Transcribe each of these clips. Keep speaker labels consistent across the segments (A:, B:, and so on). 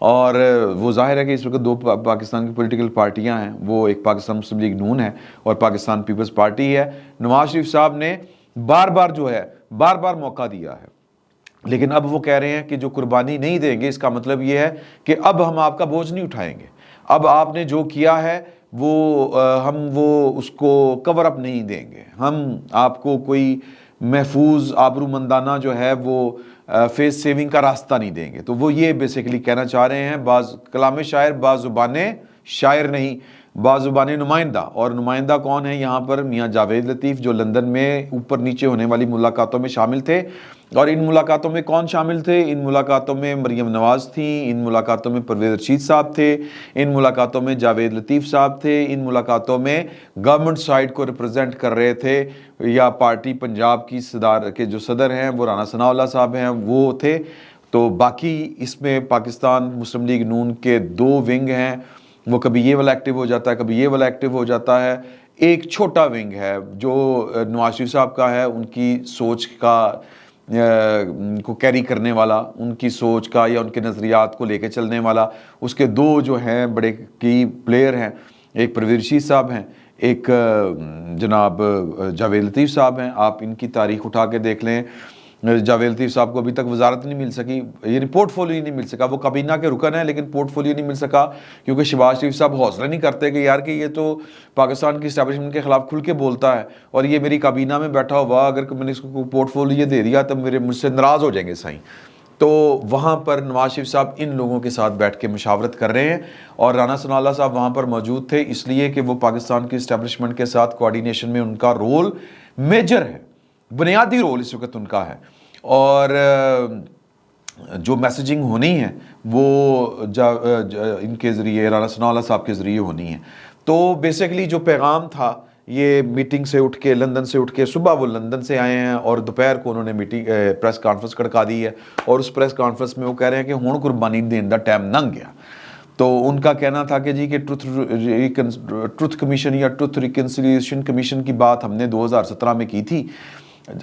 A: اور وہ ظاہر ہے کہ اس وقت دو پاکستان کی پولیٹیکل پارٹیاں ہیں، وہ ایک پاکستان مسلم لیگ نون ہے اور پاکستان پیپلز پارٹی ہے۔ نواز شریف صاحب نے بار بار موقع دیا ہے، لیکن اب وہ کہہ رہے ہیں کہ جو قربانی نہیں دیں گے، اس کا مطلب یہ ہے کہ اب ہم آپ کا بوجھ نہیں اٹھائیں گے، اب آپ نے جو کیا ہے ہم اس کو کور اپ نہیں دیں گے، ہم آپ کو کوئی محفوظ آبرومندانہ جو ہے وہ فیس سیونگ کا راستہ نہیں دیں گے۔ تو وہ یہ بیسیکلی کہنا چاہ رہے ہیں، بعض کلام شاعر بعض زبانیں شاعر نہیں، بعض زبانیں نمائندہ، اور نمائندہ کون ہے یہاں پر؟ میاں جاوید لطیف، جو لندن میں اوپر نیچے ہونے والی ملاقاتوں میں شامل تھے۔ اور ان ملاقاتوں میں کون شامل تھے؟ ان ملاقاتوں میں مریم نواز تھیں، ان ملاقاتوں میں پرویز رشید صاحب تھے، ان ملاقاتوں میں جاوید لطیف صاحب تھے، ان ملاقاتوں میں گورنمنٹ سائڈ کو ریپرزینٹ کر رہے تھے یا پارٹی پنجاب کی صدر کے جو صدر ہیں وہ رانا ثناء اللہ صاحب ہیں، وہ تھے۔ تو باقی اس میں پاکستان مسلم لیگ نون کے دو ونگ ہیں، وہ کبھی یہ والا ایکٹیو ہو جاتا ہے، کبھی یہ والا ایکٹیو ہو جاتا ہے۔ ایک چھوٹا ونگ ہے جو نواز شریف صاحب کا ہے، ان کی سوچ کو کیری کرنے والا، ان کی سوچ کا یا ان کے نظریات کو لے کے چلنے والا۔ اس کے دو جو ہیں بڑے کی پلیئر ہیں، ایک پرویز رشید صاحب ہیں، ایک جناب جاوید لطیف صاحب ہیں۔ آپ ان کی تاریخ اٹھا کے دیکھ لیں، جاوید لطیف صاحب کو ابھی تک وزارت نہیں مل سکی، یعنی پورٹ فولیو نہیں مل سکا، وہ کابینہ کے رکن ہیں لیکن پورٹ فولیو نہیں مل سکا، کیونکہ شہباز شریف صاحب حوصلہ نہیں کرتے کہ یار کہ یہ تو پاکستان کی اسٹیبلشمنٹ کے خلاف کھل کے بولتا ہے اور یہ میری کابینہ میں بیٹھا ہوا، اگر میں نے اس کو پورٹ فولیو دے دیا تو مجھ سے ناراض ہو جائیں گے سائیں۔ تو وہاں پر نواز شریف صاحب ان لوگوں کے ساتھ بیٹھ کے مشاورت کر رہے ہیں، اور رانا ثناء اللہ صاحب وہاں پر موجود تھے اس لیے کہ وہ پاکستان کی اسٹیبلشمنٹ کے ساتھ کوارڈینیشن میں ان کا رول میجر ہے، بنیادی رول اس وقت ان کا ہے، اور جو میسیجنگ ہونی ہے وہ ان کے ذریعے رانا ثناء اللہ صاحب کے ذریعے ہونی ہے۔ تو بیسیکلی جو پیغام تھا، یہ میٹنگ سے اٹھ کے لندن سے اٹھ کے صبح وہ لندن سے آئے ہیں اور دوپہر کو انہوں نے پریس کانفرنس کڑکا دی ہے، اور اس پریس کانفرنس میں وہ کہہ رہے ہیں کہ ہون قربانی دین دا ٹائم ننگ گیا۔ تو ان کا کہنا تھا کہ جی کہ ٹروتھ کمیشن یا ٹروتھ ریکنسیلیشن کمیشن کی بات ہم نے 2017 میں کی تھی،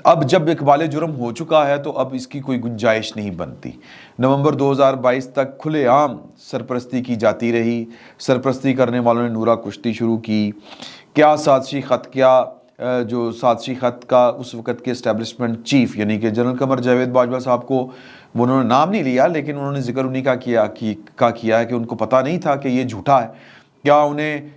A: اب جب اقبال جرم ہو چکا ہے تو اب اس کی کوئی گنجائش نہیں بنتی۔ نومبر 2022 تک کھلے عام سرپرستی کی جاتی رہی، سرپرستی کرنے والوں نے نورا کشتی شروع کی۔ کیا سازشی خط، کیا جو سازشی خط کا اس وقت کے اسٹیبلشمنٹ چیف یعنی کہ جنرل قمر جاوید باجوہ صاحب کو، وہ انہوں نے نام نہیں لیا لیکن انہوں نے ذکر انہیں کا کیا ہے کہ ان کو پتہ نہیں تھا کہ یہ جھوٹا ہے۔ کیا انہیں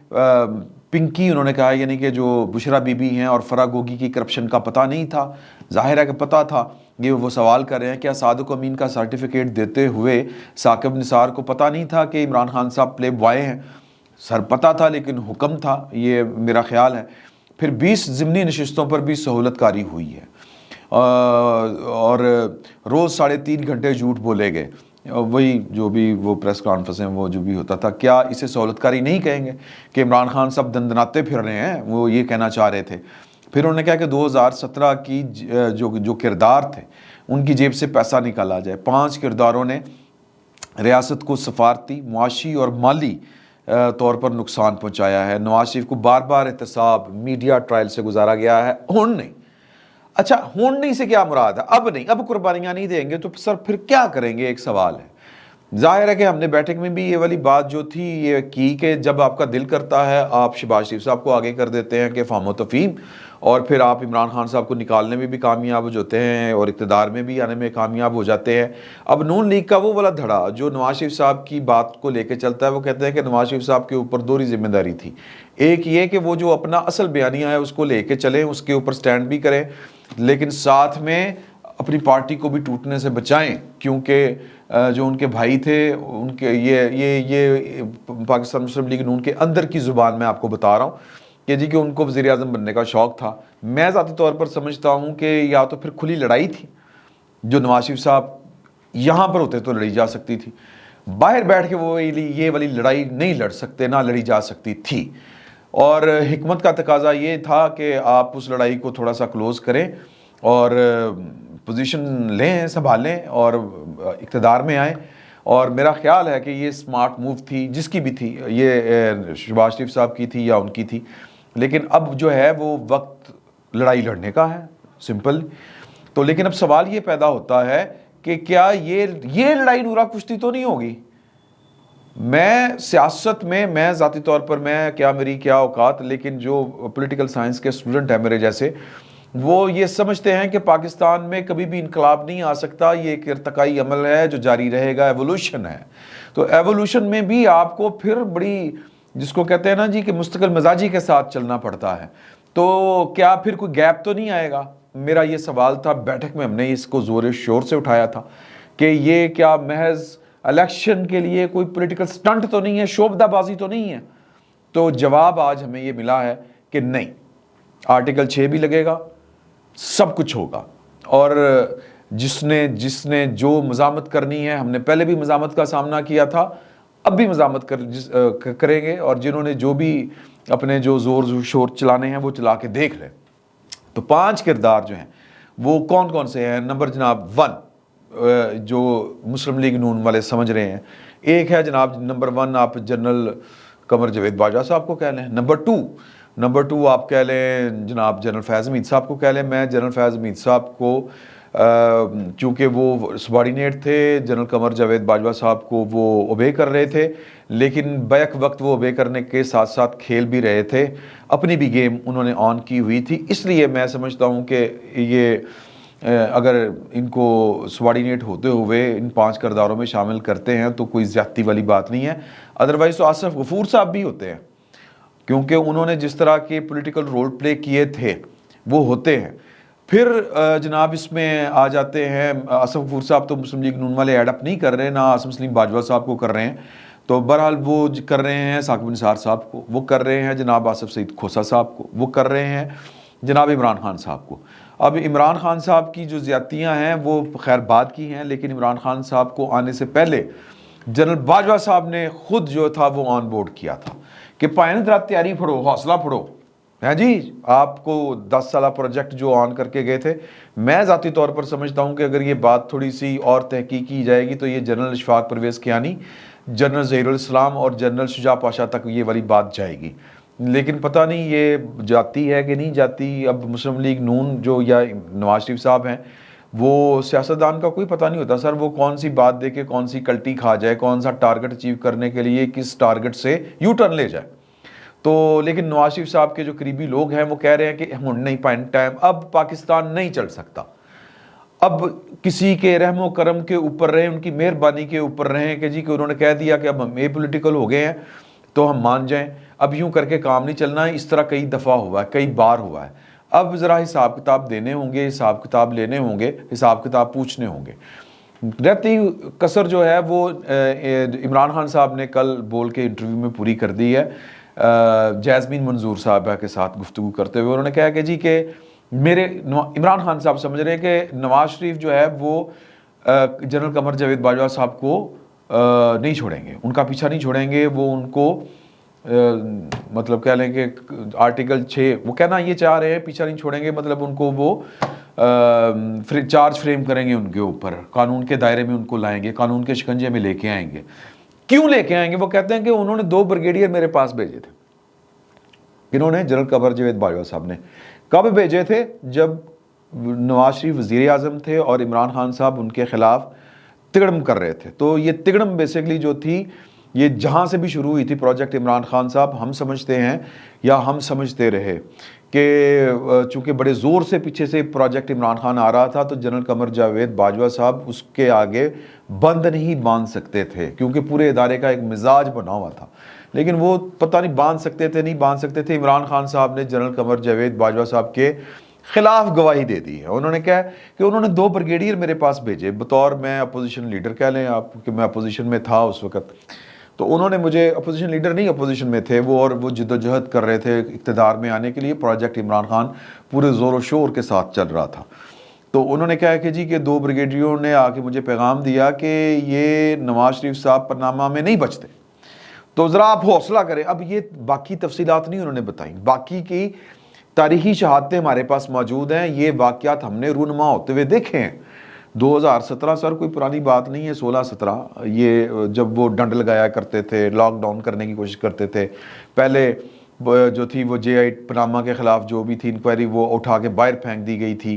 A: پنکی، انہوں نے کہا یعنی کہ جو بشرا بی بی ہیں اور فرا گوگی کی کرپشن کا پتہ نہیں تھا؟ ظاہر ہے کہ پتہ تھا۔ یہ وہ سوال کر رہے ہیں، کیا صادق امین کا سرٹیفکیٹ دیتے ہوئے ثاقب نثار کو پتہ نہیں تھا کہ عمران خان صاحب پلے بوائے ہیں؟ سر پتہ تھا لیکن حکم تھا، یہ میرا خیال ہے۔ پھر 20 ضمنی نشستوں پر بھی سہولت کاری ہوئی ہے، اور روز 3.5 گھنٹے جھوٹ بولے گئے، وہی جو بھی وہ پریس کانفرنس ہیں وہ جو بھی ہوتا تھا۔ کیا اسے سہولت کاری نہیں کہیں گے کہ عمران خان صاحب دندناتے پھر رہے ہیں؟ وہ یہ کہنا چاہ رہے تھے۔ پھر انہوں نے کہا کہ 2017 کی جو کردار تھے ان کی جیب سے پیسہ نکالا جائے۔ 5 کرداروں نے ریاست کو سفارتی، معاشی اور مالی طور پر نقصان پہنچایا ہے۔ نواز شریف کو بار بار احتساب میڈیا ٹرائل سے گزارا گیا ہے، ہون نہیں۔ اچھا ہون نہیں سے کیا مراد ہے؟ اب نہیں، اب قربانیاں نہیں دیں گے تو سر پھر کیا کریں گے؟ ایک سوال ہے۔ ظاہر ہے کہ ہم نے بیٹھک میں بھی یہ والی بات جو تھی یہ کی کہ جب آپ کا دل کرتا ہے آپ شہباز شریف صاحب کو آگے کر دیتے ہیں کہ فہم و تفہیم، اور پھر آپ عمران خان صاحب کو نکالنے میں بھی کامیاب ہو جاتے ہیں اور اقتدار میں بھی آنے میں کامیاب ہو جاتے ہیں۔ اب نون لیگ کا وہ والا دھڑا جو نواز شریف صاحب کی بات کو لے کے چلتا ہے، وہ کہتے ہیں کہ نواز شریف صاحب کے اوپر دوہری ذمہ داری تھی۔ ایک یہ کہ وہ جو اپنا اصل بیانیہ ہے اس کو لے کے چلیں، اس کے اوپر سٹینڈ بھی کریں، لیکن ساتھ میں اپنی پارٹی کو بھی ٹوٹنے سے بچائیں، کیونکہ جو ان کے بھائی تھے ان کے یہ پاکستان مسلم لیگ نون کے اندر کی زبان میں آپ کو بتا رہا ہوں کہ جی کہ ان کو وزیر اعظم بننے کا شوق تھا۔ میں ذاتی طور پر سمجھتا ہوں کہ یا تو پھر کھلی لڑائی تھی جو نواز شریف صاحب یہاں پر ہوتے تو لڑی جا سکتی تھی، باہر بیٹھ کے وہ یہ والی لڑائی نہیں لڑ سکتے، نہ لڑی جا سکتی تھی، اور حکمت کا تقاضا یہ تھا کہ آپ اس لڑائی کو تھوڑا سا کلوز کریں اور پوزیشن لیں، سنبھالیں اور اقتدار میں آئیں۔ اور میرا خیال ہے کہ یہ سمارٹ موو تھی، جس کی بھی تھی، یہ شہباز شریف صاحب کی تھی یا ان کی تھی، لیکن اب جو ہے وہ وقت لڑائی لڑنے کا ہے، سمپل۔ تو لیکن اب سوال یہ پیدا ہوتا ہے کہ کیا یہ لڑائی نورا کشتی تو نہیں ہوگی؟ میں سیاست میں ذاتی طور پر میری کیا اوقات، لیکن جو پولیٹیکل سائنس کے اسٹوڈنٹ ہیں میرے جیسے، وہ یہ سمجھتے ہیں کہ پاکستان میں کبھی بھی انقلاب نہیں آ سکتا، یہ ایک ارتقائی عمل ہے جو جاری رہے گا، ایوولوشن ہے۔ تو ایوولوشن میں بھی آپ کو پھر بڑی، جس کو کہتے ہیں نا جی کہ مستقل مزاجی کے ساتھ چلنا پڑتا ہے، تو کیا پھر کوئی گیپ تو نہیں آئے گا؟ میرا یہ سوال تھا، بیٹھک میں ہم نے اس کو زور شور سے اٹھایا تھا کہ یہ کیا محض الیکشن کے لیے کوئی پولیٹیکل سٹنٹ تو نہیں ہے، شوبدہ بازی تو نہیں ہے؟ تو جواب آج ہمیں یہ ملا ہے کہ نہیں، آرٹیکل 6 بھی لگے گا، سب کچھ ہوگا، اور جس نے جو مزاحمت کرنی ہے، ہم نے پہلے بھی مزاحمت کا سامنا کیا تھا، اب بھی مزاحمت کریں گے، اور جنہوں نے جو بھی اپنے جو زور شور چلانے ہیں وہ چلا کے دیکھ لیں۔ تو 5 کردار جو ہیں وہ کون کون سے ہیں؟ نمبر جناب 1 جو مسلم لیگ نون والے سمجھ رہے ہیں، ایک ہے جناب نمبر 1 آپ جنرل قمر جاوید باجوہ صاحب کو کہہ لیں، نمبر 2 آپ کہہ لیں جناب جنرل فیض حمید صاحب کو کہہ لیں۔ میں جنرل فیض حمید صاحب کو چونکہ وہ سبارڈینیٹ تھے جنرل قمر جاوید باجوہ صاحب کو، وہ اوبے کر رہے تھے، لیکن بیک وقت وہ اوبے کرنے کے ساتھ ساتھ کھیل بھی رہے تھے، اپنی بھی گیم انہوں نے آن کی ہوئی تھی، اس لیے میں سمجھتا ہوں کہ یہ اگر ان کو سبارڈینیٹ ہوتے ہوئے ان 5 کرداروں میں شامل کرتے ہیں تو کوئی زیادتی والی بات نہیں ہے۔ ادروائز تو آصف غفور صاحب بھی ہوتے ہیں، کیونکہ انہوں نے جس طرح کے پولیٹیکل رول پلے کیے تھے وہ ہوتے ہیں۔ پھر جناب اس میں آ جاتے ہیں، آصف غفور صاحب تو مسلم لیگ نون والے ایڈ اپ نہیں کر رہے ہیں، نہ آصم سلیم باجوہ صاحب کو کر رہے ہیں، تو بہرحال وہ کر رہے ہیں ثاقب نثار صاحب کو، وہ کر رہے ہیں جناب آصف سعید کھوسہ صاحب کو، وہ کر رہے ہیں جناب عمران خان صاحب کو۔ اب عمران خان صاحب کی جو زیادتیاں ہیں وہ خیر بعد کی ہیں، لیکن عمران خان صاحب کو آنے سے پہلے جنرل باجوہ صاحب نے خود جو تھا وہ آن بورڈ کیا تھا کہ پائن ذرا تیاری پڑھو، حوصلہ پڑھو، ہے جی، آپ کو 10 سالہ پروجیکٹ جو آن کر کے گئے تھے۔ میں ذاتی طور پر سمجھتا ہوں کہ اگر یہ بات تھوڑی سی اور تحقیق کی جائے گی تو یہ جنرل اشفاق پرویز کیانی، جنرل ظہیر الاسلام اور جنرل شجاع پاشا تک یہ والی بات جائے گی، لیکن پتہ نہیں یہ جاتی ہے کہ نہیں جاتی۔ اب مسلم لیگ نون جو یا نواز شریف صاحب ہیں، وہ سیاستدان کا کوئی پتہ نہیں ہوتا سر، وہ کون سی بات دے کے کون سی کلٹی کھا جائے، کون سا ٹارگٹ اچیو کرنے کے لیے کس ٹارگٹ سے یو ٹرن لے جائے۔ تو لیکن نواز شریف صاحب کے جو قریبی لوگ ہیں وہ کہہ رہے ہیں کہ ہم نہیں پائن ٹائم، اب پاکستان نہیں چل سکتا، اب کسی کے رحم و کرم کے اوپر رہیں، ان کی مہربانی کے اوپر رہیں کہ جی کہ انہوں نے کہہ دیا کہ اب ہم اے پولیٹیکل ہو گئے ہیں تو ہم مان جائیں، اب یوں کر کے کام نہیں چلنا ہے۔ اس طرح کئی دفعہ ہوا ہے، کئی بار ہوا ہے، اب ذرا حساب کتاب دینے ہوں گے، حساب کتاب لینے ہوں گے، حساب کتاب پوچھنے ہوں گے۔ رہتی کسر جو ہے وہ عمران خان صاحب نے کل بول کے انٹرویو میں پوری کر دی ہے، جیسمین منظور صاحبہ کے ساتھ گفتگو کرتے ہوئے انہوں نے کہا کہ جی کہ عمران خان صاحب سمجھ رہے ہیں کہ نواز شریف جو ہے وہ جنرل قمر جاوید باجوہ صاحب کو نہیں چھوڑیں گے، ان کا پیچھا نہیں چھوڑیں گے، وہ ان کو مطلب کہہ لیں کہ آرٹیکل 6 وہ کہنا یہ چاہ رہے ہیں پیچھا نہیں چھوڑیں گے، مطلب ان کو وہ چارج فریم کریں گے، ان کے اوپر قانون کے دائرے میں ان کو لائیں گے، قانون کے شکنجے میں لے کے آئیں گے۔ کیوں لے کے آئیں گے؟ وہ کہتے ہیں کہ انہوں نے 2 بریگیڈیئر میرے پاس بھیجے تھے۔ انہوں نے جنرل قمر جاوید باجوہ صاحب نے کب بھیجے تھے؟ جب نواز شریف وزیر اعظم تھے اور عمران خان صاحب ان کے خلاف تگڑم کر رہے تھے۔ تو یہ تگڑم بیسیکلی جو تھی یہ جہاں سے بھی شروع ہوئی تھی پروجیکٹ عمران خان صاحب، ہم سمجھتے ہیں یا ہم سمجھتے رہے کہ چونکہ بڑے زور سے پیچھے سے پروجیکٹ عمران خان آ رہا تھا تو جنرل قمر جاوید باجوہ صاحب اس کے آگے بند نہیں باندھ سکتے تھے، کیونکہ پورے ادارے کا ایک مزاج بنا ہوا تھا، لیکن وہ پتہ نہیں باندھ سکتے تھے نہیں باندھ سکتے تھے۔ عمران خان صاحب نے جنرل قمر جاوید باجوہ صاحب کے خلاف گواہی دے دی ہے۔ انہوں نے کہا کہ انہوں نے 2 بریگیڈیئر میرے پاس بھیجے بطور، میں اپوزیشن لیڈر کہہ لیں آپ کہ میں اپوزیشن میں تھا اس وقت، تو انہوں نے مجھے اپوزیشن لیڈر نہیں، اپوزیشن میں تھے وہ، اور وہ جد و جہد کر رہے تھے اقتدار میں آنے کے لیے، پروجیکٹ عمران خان پورے زور و شور کے ساتھ چل رہا تھا۔ تو انہوں نے کہا کہ جی کہ 2 بریگیڈیئروں نے آ کے مجھے پیغام دیا کہ یہ نواز شریف صاحب پر نامہ میں نہیں بچتے، تو ذرا آپ حوصلہ کریں۔ اب یہ باقی تفصیلات نہیں انہوں نے بتائیں، باقی کی تاریخی شہادتیں ہمارے پاس موجود ہیں، یہ واقعات ہم نے رونما ہوتے ہوئے دیکھے ہیں۔ 2017 سر کوئی پرانی بات نہیں ہے، 16-17 یہ جب وہ ڈنڈ لگایا کرتے تھے، لاک ڈاؤن کرنے کی کوشش کرتے تھے، پہلے جو تھی وہ جے آئی پناما کے خلاف جو بھی تھی انکوائری وہ اٹھا کے باہر پھینک دی گئی تھی،